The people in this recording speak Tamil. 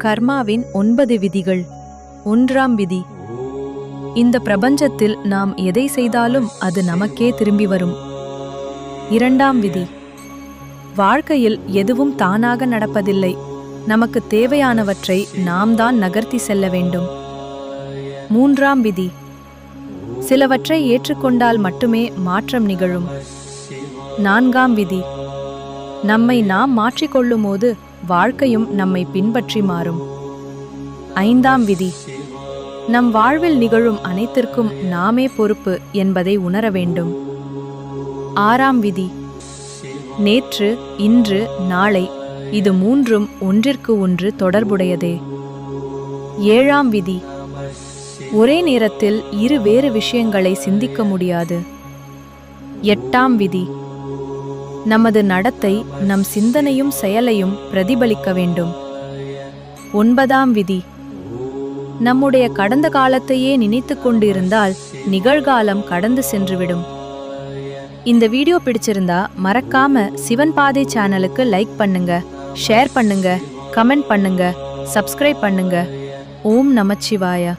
கர்மாவின் 9 விதிகள். 1ஆம் விதி. இந்த பிரபஞ்சத்தில் நாம் எதை செய்தாலும் அது நமக்கே திரும்பி வரும். 2ஆம் விதி. வாழ்க்கையில் எதுவும் தானாக நடப்பதில்லை. நமக்கு தேவையானவற்றை நாம் தான் நகர்த்தி செல்ல வேண்டும். 3ஆம் விதி. சிலவற்றை ஏற்றுக்கொண்டால் மட்டுமே மாற்றம் நிகழும். 4ஆம் விதி. நம்மை நாம் மாற்றிக்கொள்ளும்போது வாழ்க்கையும் நம்மை பின்பற்றி மாறும். 5ஆம் விதி. நம் வாழ்வில் நிகழும் அனைத்திற்கும் நாமே பொறுப்பு என்பதை உணர வேண்டும். 6ஆம் விதி. நேற்று, இன்று, நாளை இது மூன்றும் ஒன்றிற்கு ஒன்று தொடர்புடையதே. 7ஆம் விதி. ஒரே நேரத்தில் இரு வேறு விஷயங்களை சிந்திக்க முடியாது. 8ஆம் விதி. நமது நடத்தை நம் சிந்தனையும் செயலையும் பிரதிபலிக்க வேண்டும். 9ஆம் விதி. நம்முடைய கடந்த காலத்தையே நினைத்து கொண்டிருந்தால் நிகழ்காலம் கடந்து சென்றுவிடும். இந்த வீடியோ பிடிச்சிருந்தா மறக்காம சிவன் பாதை சேனலுக்கு லைக் பண்ணுங்க, ஷேர் பண்ணுங்க, கமெண்ட் பண்ணுங்க, சப்ஸ்கிரைப் பண்ணுங்க. ஓம் நமச்சிவாய.